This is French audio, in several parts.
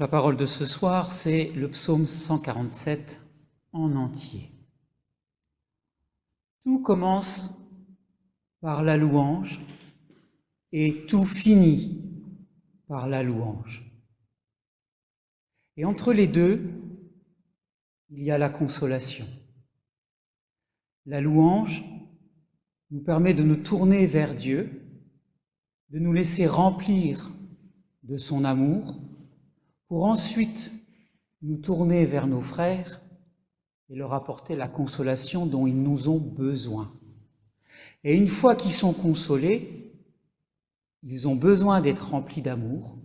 La parole de ce soir, c'est le psaume 147 en entier. Tout commence par la louange et tout finit par la louange. Et entre les deux, il y a la consolation. La louange nous permet de nous tourner vers Dieu, de nous laisser remplir de son amour, pour ensuite nous tourner vers nos frères et leur apporter la consolation dont ils nous ont besoin. Et une fois qu'ils sont consolés, ils ont besoin d'être remplis d'amour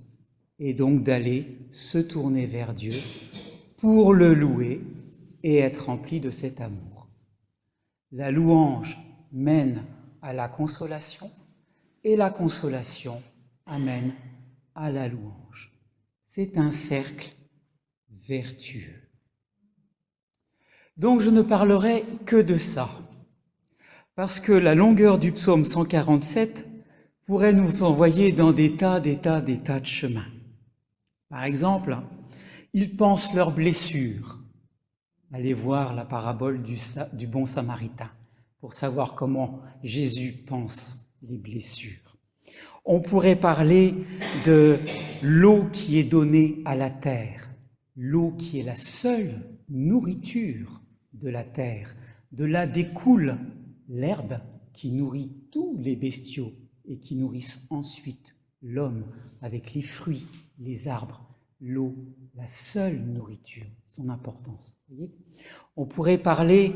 et donc d'aller se tourner vers Dieu pour le louer et être remplis de cet amour. La louange mène à la consolation et la consolation amène à la louange. C'est un cercle vertueux. Donc je ne parlerai que de ça, parce que la longueur du psaume 147 pourrait nous envoyer dans des tas de chemins. Par exemple, ils pensent leurs blessures. Allez voir la parabole du bon samaritain pour savoir comment Jésus pense les blessures. On pourrait parler de l'eau qui est donnée à la terre, l'eau qui est la seule nourriture de la terre. De là découle l'herbe qui nourrit tous les bestiaux et qui nourrissent ensuite l'homme avec les fruits, les arbres, l'eau, la seule nourriture, son importance. Vous voyez ? On pourrait parler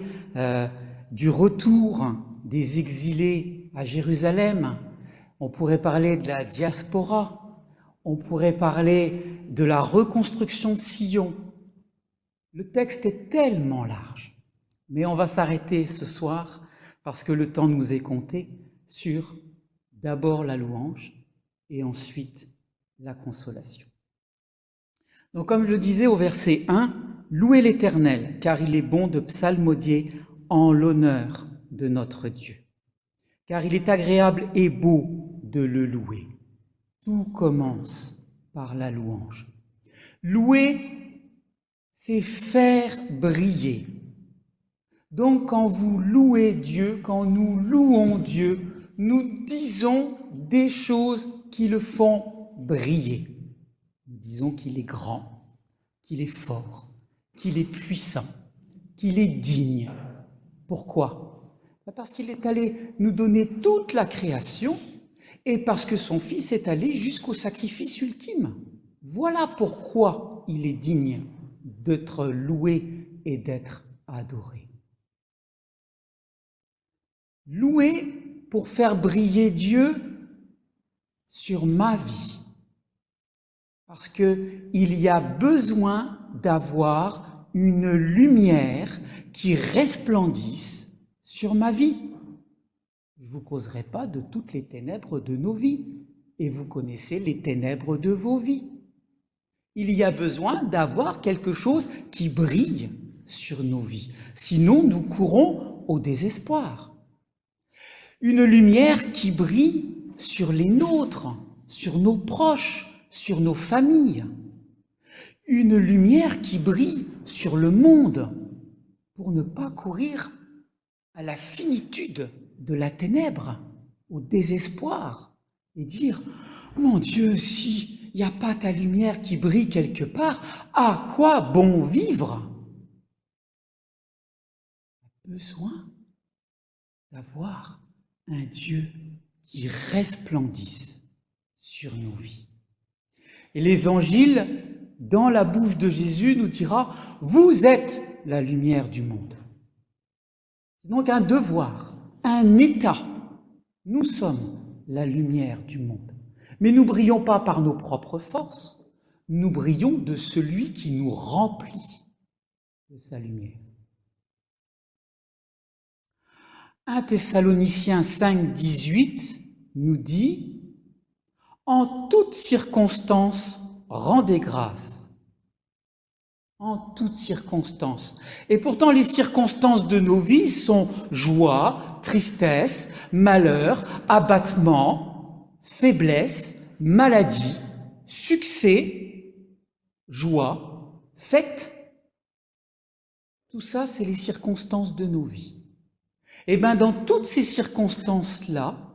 du retour des exilés à Jérusalem. On pourrait parler de la diaspora, on pourrait parler de la reconstruction de Sion. Le texte est tellement large, mais on va s'arrêter ce soir, parce que le temps nous est compté, sur d'abord la louange et ensuite la consolation. Donc comme je le disais au verset 1, « Louez l'Éternel, car il est bon de psalmodier en l'honneur de notre Dieu. Car il est agréable et beau de le louer. » Tout commence par la louange. Louer, c'est faire briller. Donc quand vous louez Dieu, quand nous louons Dieu, nous disons des choses qui le font briller. Nous disons qu'il est grand, qu'il est fort, qu'il est puissant, qu'il est digne. Pourquoi ? Parce qu'il est allé nous donner toute la création et parce que son Fils est allé jusqu'au sacrifice ultime. Voilà pourquoi il est digne d'être loué et d'être adoré. Louer pour faire briller Dieu sur ma vie. Parce qu'il y a besoin d'avoir une lumière qui resplendisse sur ma vie. Je ne vous causerai pas de toutes les ténèbres de nos vies, et vous connaissez les ténèbres de vos vies. Il y a besoin d'avoir quelque chose qui brille sur nos vies, sinon nous courons au désespoir. Une lumière qui brille sur les nôtres, sur nos proches, sur nos familles. Une lumière qui brille sur le monde, pour ne pas courir à la finitude de la ténèbre, au désespoir, et dire « Mon Dieu, s'il n'y a pas ta lumière qui brille quelque part, à quoi bon vivre ?» On a besoin d'avoir un Dieu qui resplendisse sur nos vies. Et l'Évangile, dans la bouche de Jésus, nous dira « Vous êtes la lumière du monde ». C'est donc un devoir, un état. Nous sommes la lumière du monde. Mais nous ne brillons pas par nos propres forces, nous brillons de celui qui nous remplit de sa lumière. 1 Thessaloniciens 5, 18 nous dit « En toutes circonstances, rendez grâce. » En toutes circonstances. Et pourtant, les circonstances de nos vies sont joie, tristesse, malheur, abattement, faiblesse, maladie, succès, joie, fête, tout ça, c'est les circonstances de nos vies. Et bien, dans toutes ces circonstances-là,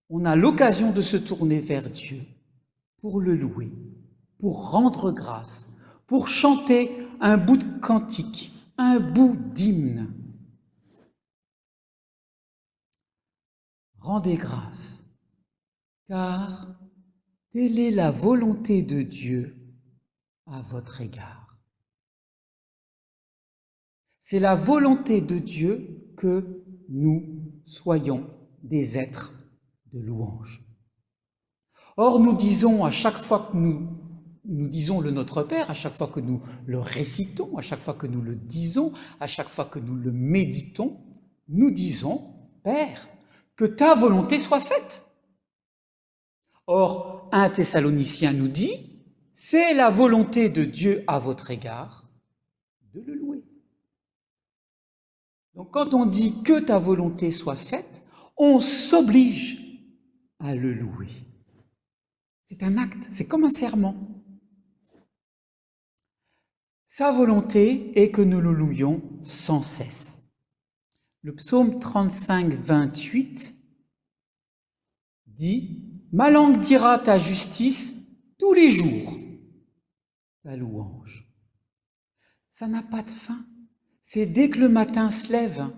on a l'occasion de se tourner vers Dieu pour le louer, pour rendre grâce, pour chanter un bout de cantique, un bout d'hymne. Rendez grâce, car telle est la volonté de Dieu à votre égard. C'est la volonté de Dieu que nous soyons des êtres de louange. Or, nous disons à chaque fois que nous disons le Notre Père, à chaque fois que nous le récitons, à chaque fois que nous le disons, à chaque fois que nous le méditons, nous disons, Père, que ta volonté soit faite. Or, 1 Thessaloniciens nous dit, c'est la volonté de Dieu à votre égard de le louer. Donc quand on dit que ta volonté soit faite, on s'oblige à le louer. C'est un acte, c'est comme un serment. Sa volonté est que nous le louions sans cesse. Le psaume 35, 28 dit « Ma langue dira ta justice tous les jours, ta louange. » Ça n'a pas de fin. C'est dès que le matin se lève,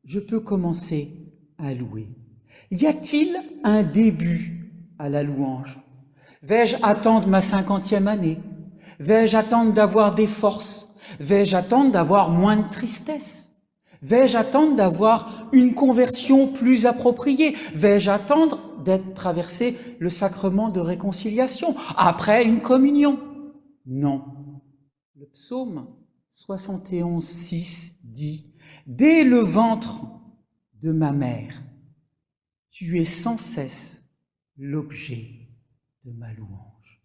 je peux commencer à louer. Y a-t-il un début à la louange? Vais-je attendre ma 50e année? Vais-je attendre d'avoir des forces? Vais-je attendre d'avoir moins de tristesse? Vais-je attendre d'avoir une conversion plus appropriée? Vais-je attendre d'être traversé le sacrement de réconciliation après une communion? Non. Le psaume 71, 6 dit « Dès le ventre de ma mère, tu es sans cesse l'objet de ma louange. »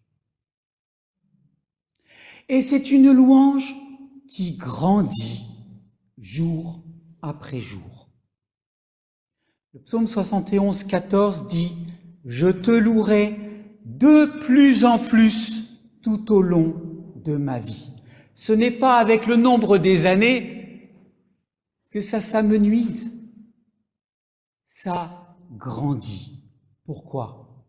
Et c'est une louange qui grandit jour après jour. Le psaume 71, 14 dit « Je te louerai de plus en plus tout au long de ma vie. » Ce n'est pas avec le nombre des années que ça s'amenuise. Ça grandit. Pourquoi?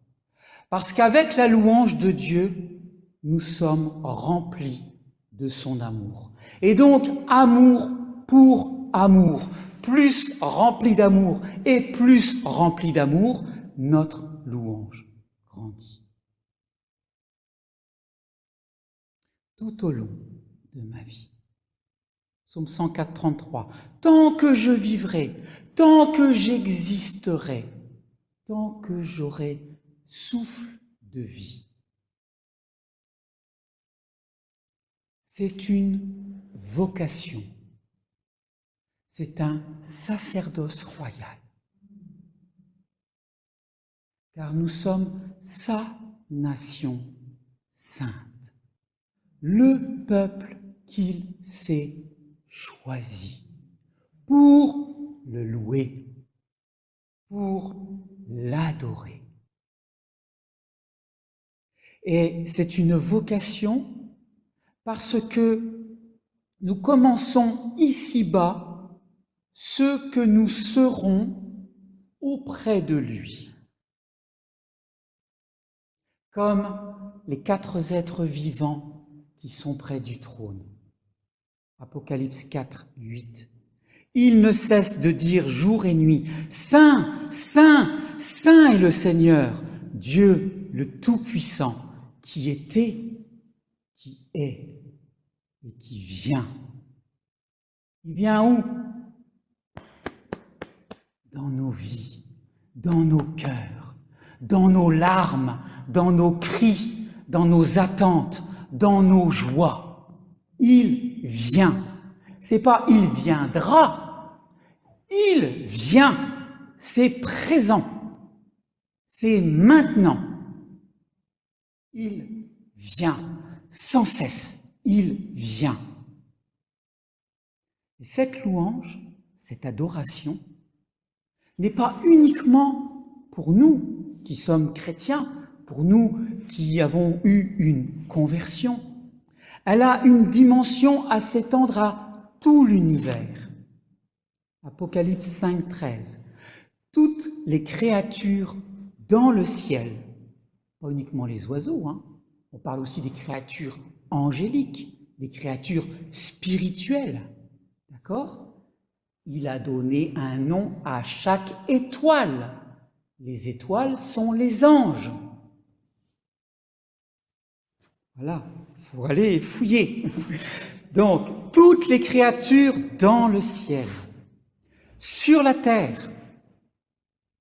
Parce qu'avec la louange de Dieu, nous sommes remplis de son amour. Et donc, amour pour amour, plus rempli d'amour et plus rempli d'amour, notre louange grandit. Tout au long de ma vie. Psaume 104, 33. Tant que je vivrai, tant que j'existerai, tant que j'aurai souffle de vie. C'est une vocation. C'est un sacerdoce royal. Car nous sommes sa nation sainte. Le peuple qu'il s'est choisi pour le louer, pour l'adorer. Et c'est une vocation parce que nous commençons ici-bas ce que nous serons auprès de lui. Comme les 4 êtres vivants qui sont près du trône. Apocalypse 4, 8. Il ne cesse de dire jour et nuit, Saint, Saint, Saint est le Seigneur, Dieu le Tout-Puissant, qui était, qui est et qui vient. Il vient où? Dans nos vies, dans nos cœurs, dans nos larmes, dans nos cris, dans nos attentes, dans nos joies. Il vient. C'est pas il viendra. Il vient. C'est présent. C'est maintenant. Il vient. Sans cesse. Il vient. Et cette louange, cette adoration, n'est pas uniquement pour nous qui sommes chrétiens, pour nous qui avons eu une conversion. Elle a une dimension à s'étendre à tout l'univers. Apocalypse 5, 13. Toutes les créatures dans le ciel, pas uniquement les oiseaux, on parle aussi des créatures angéliques, des créatures spirituelles, d'accord? Il a donné un nom à chaque étoile. Les étoiles sont les anges. Voilà, il faut aller fouiller. Donc, toutes les créatures dans le ciel, sur la terre,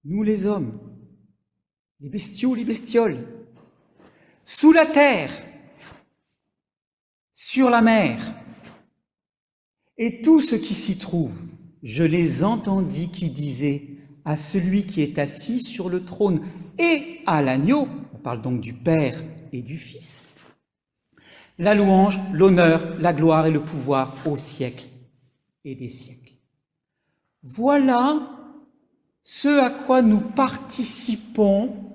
nous les hommes, les bestiaux, les bestioles, sous la terre, sur la mer, et tout ce qui s'y trouve, je les entendis qui disaient à celui qui est assis sur le trône et à l'agneau, on parle donc du Père et du Fils, la louange, l'honneur, la gloire et le pouvoir au siècle et des siècles. Voilà ce à quoi nous participons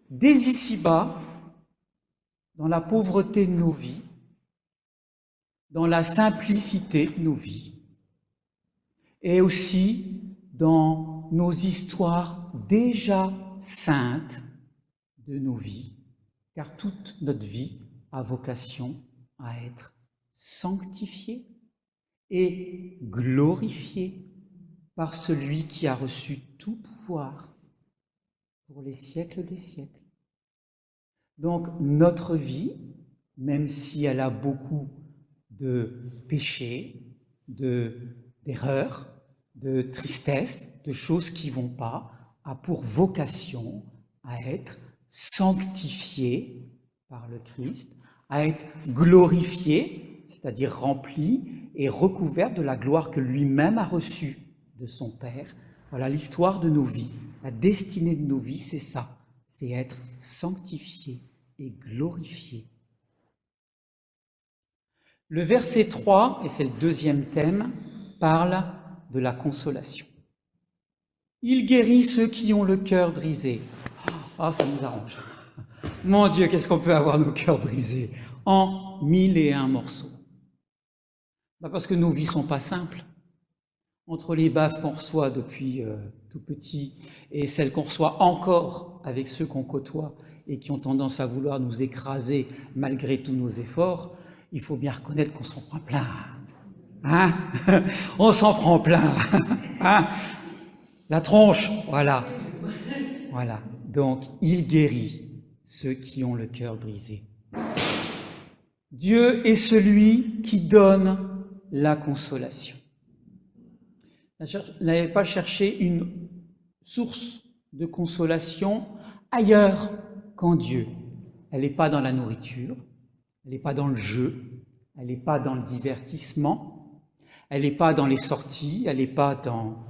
dès ici-bas, dans la pauvreté de nos vies, dans la simplicité de nos vies, et aussi dans nos histoires déjà saintes de nos vies, car toute notre vie a vocation à être sanctifiée et glorifiée par celui qui a reçu tout pouvoir pour les siècles des siècles. Donc notre vie, même si elle a beaucoup de péchés, d'erreurs, de tristesse, de choses qui ne vont pas, a pour vocation à être sanctifiée par le Christ, à être glorifiée, c'est-à-dire remplie et recouverte de la gloire que lui-même a reçue de son Père. Voilà l'histoire de nos vies, la destinée de nos vies, c'est ça, c'est être sanctifié et glorifié. Le verset 3, et c'est le deuxième thème, parle de la consolation. Il guérit ceux qui ont le cœur brisé. Ah, ça nous arrange. Mon Dieu, qu'est-ce qu'on peut avoir nos cœurs brisés en 1001 morceaux. Parce que nos vies ne sont pas simples. Entre les baffes qu'on reçoit depuis tout petit et celles qu'on reçoit encore avec ceux qu'on côtoie et qui ont tendance à vouloir nous écraser malgré tous nos efforts, il faut bien reconnaître qu'on s'en prend plein. Hein? On s'en prend plein. Hein? La tronche, voilà. Voilà. Donc, il guérit ceux qui ont le cœur brisé. Dieu est celui qui donne la consolation. Elle n'avait pas cherché une source de consolation ailleurs qu'en Dieu. Elle n'est pas dans la nourriture, elle n'est pas dans le jeu, elle n'est pas dans le divertissement, elle n'est pas dans les sorties, elle n'est pas dans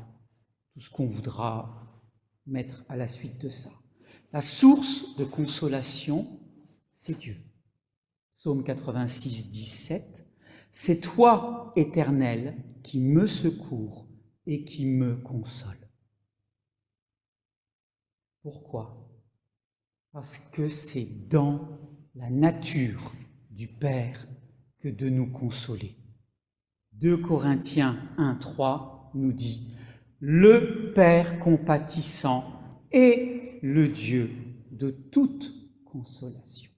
tout ce qu'on voudra mettre à la suite de ça. La source de consolation, c'est Dieu. Psaume 86, 17. C'est toi, Éternel, qui me secours et qui me console. Pourquoi? Parce que c'est dans la nature du Père que de nous consoler. 2 Corinthiens 1, 3 nous dit « Le Père compatissant est le Dieu de toute consolation. »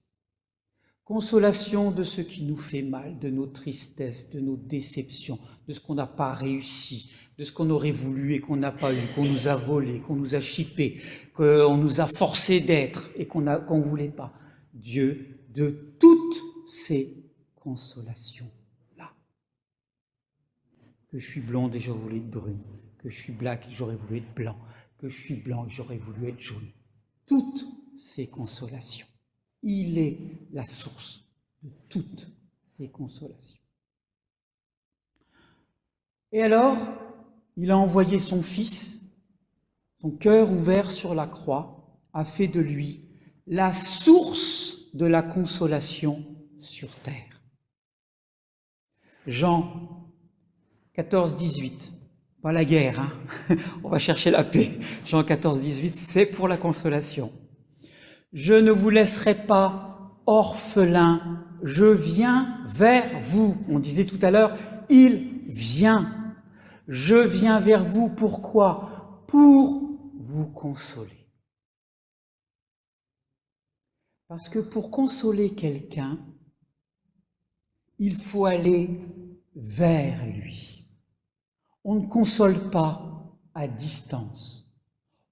Consolation de ce qui nous fait mal, de nos tristesses, de nos déceptions, de ce qu'on n'a pas réussi, de ce qu'on aurait voulu et qu'on n'a pas eu, qu'on nous a volé, qu'on nous a chippé, qu'on nous a forcé d'être et qu'on ne voulait pas. Dieu de toutes ces consolations-là. Que je suis blonde et j'aurais voulu être brune, que je suis black et j'aurais voulu être blanc, que je suis blanc et j'aurais voulu être jaune. Toutes ces consolations. Il est la source de toutes ces consolations. Et alors, il a envoyé son Fils, son cœur ouvert sur la croix, a fait de lui la source de la consolation sur terre. Jean 14, 18, pas la guerre, on va chercher la paix. Jean 14, 18, c'est pour la consolation. Je ne vous laisserai pas orphelin, je viens vers vous. On disait tout à l'heure, il vient. Je viens vers vous, pourquoi? Pour vous consoler. Parce que pour consoler quelqu'un, il faut aller vers lui. On ne console pas à distance.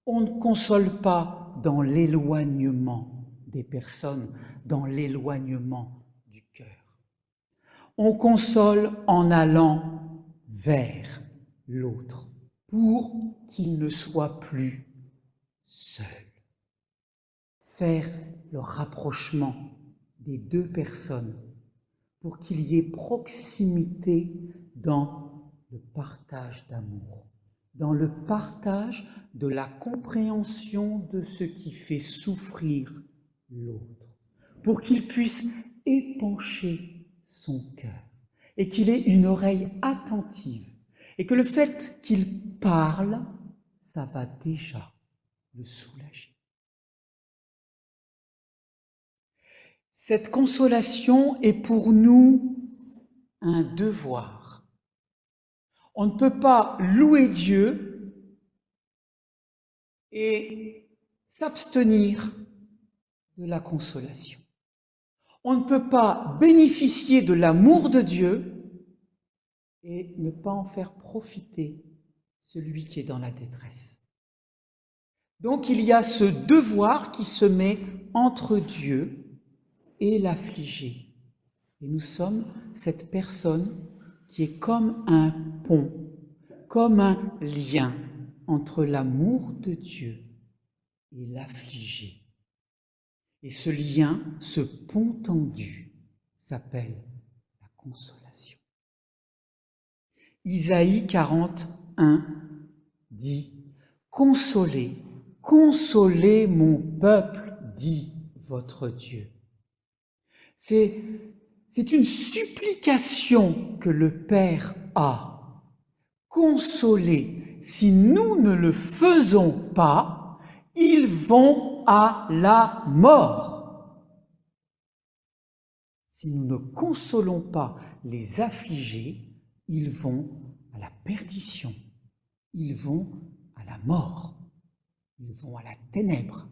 On ne console pas dans l'éloignement des personnes, dans l'éloignement du cœur. On console en allant vers l'autre pour qu'il ne soit plus seul. Faire le rapprochement des deux personnes pour qu'il y ait proximité dans le partage d'amour, dans le partage de la compréhension de ce qui fait souffrir l'autre, pour qu'il puisse épancher son cœur et qu'il ait une oreille attentive et que le fait qu'il parle, ça va déjà le soulager. Cette consolation est pour nous un devoir. On ne peut pas louer Dieu et s'abstenir de la consolation. On ne peut pas bénéficier de l'amour de Dieu et ne pas en faire profiter celui qui est dans la détresse. Donc il y a ce devoir qui se met entre Dieu et l'affligé. Et nous sommes cette personne qui est comme un pont, comme un lien entre l'amour de Dieu et l'affligé. Et ce lien, ce pont tendu, s'appelle la consolation. Isaïe 41 dit « Consolez, consolez mon peuple, dit votre Dieu. » C'est une supplication que le Père a. Consoler. Si nous ne le faisons pas, ils vont à la mort. Si nous ne consolons pas les affligés, ils vont à la perdition. Ils vont à la mort. Ils vont à la ténèbre.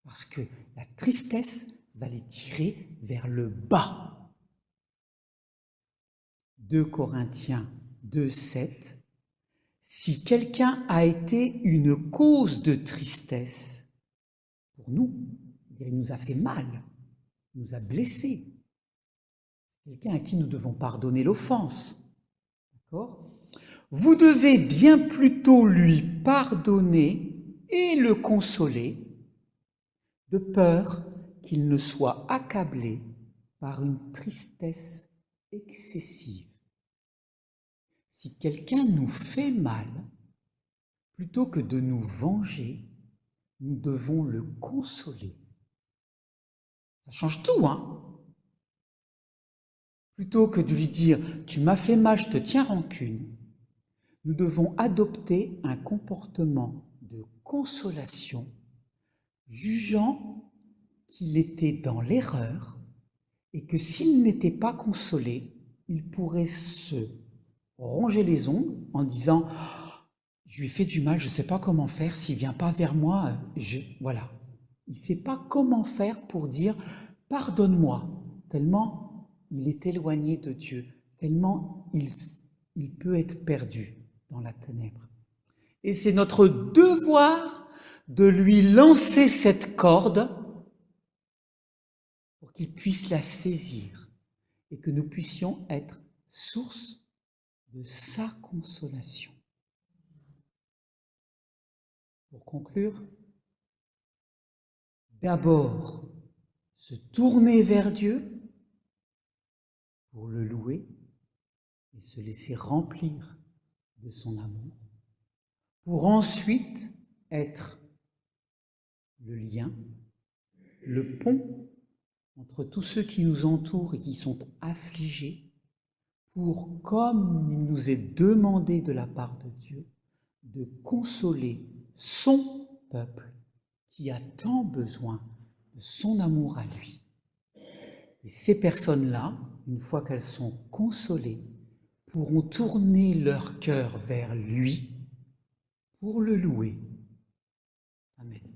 Parce que la tristesse va les tirer vers le bas. 2 Corinthiens 2,7. Si quelqu'un a été une cause de tristesse pour nous, il nous a fait mal, il nous a blessés. Quelqu'un à qui nous devons pardonner l'offense. D'accord ? Vous devez bien plutôt lui pardonner et le consoler, de peur qu'il ne soit accablé par une tristesse excessive. Si quelqu'un nous fait mal, plutôt que de nous venger, nous devons le consoler. Ça change tout, hein ? Plutôt que de lui dire « tu m'as fait mal, je te tiens rancune », nous devons adopter un comportement de consolation, jugeant qu'il était dans l'erreur et que s'il n'était pas consolé, il pourrait se ronger les ongles en disant « je lui ai fait du mal, je ne sais pas comment faire, s'il ne vient pas vers moi, voilà ». Il ne sait pas comment faire pour dire « pardonne-moi », tellement il est éloigné de Dieu, tellement il peut être perdu dans la ténèbre. Et c'est notre devoir de lui lancer cette corde pour qu'il puisse la saisir et que nous puissions être source de sa consolation. Pour conclure, d'abord se tourner vers Dieu pour le louer et se laisser remplir de son amour, pour ensuite être le lien, le pont entre tous ceux qui nous entourent et qui sont affligés, pour, comme il nous est demandé de la part de Dieu, de consoler son peuple qui a tant besoin de son amour à lui. Et ces personnes-là, une fois qu'elles sont consolées, pourront tourner leur cœur vers lui pour le louer. Amen.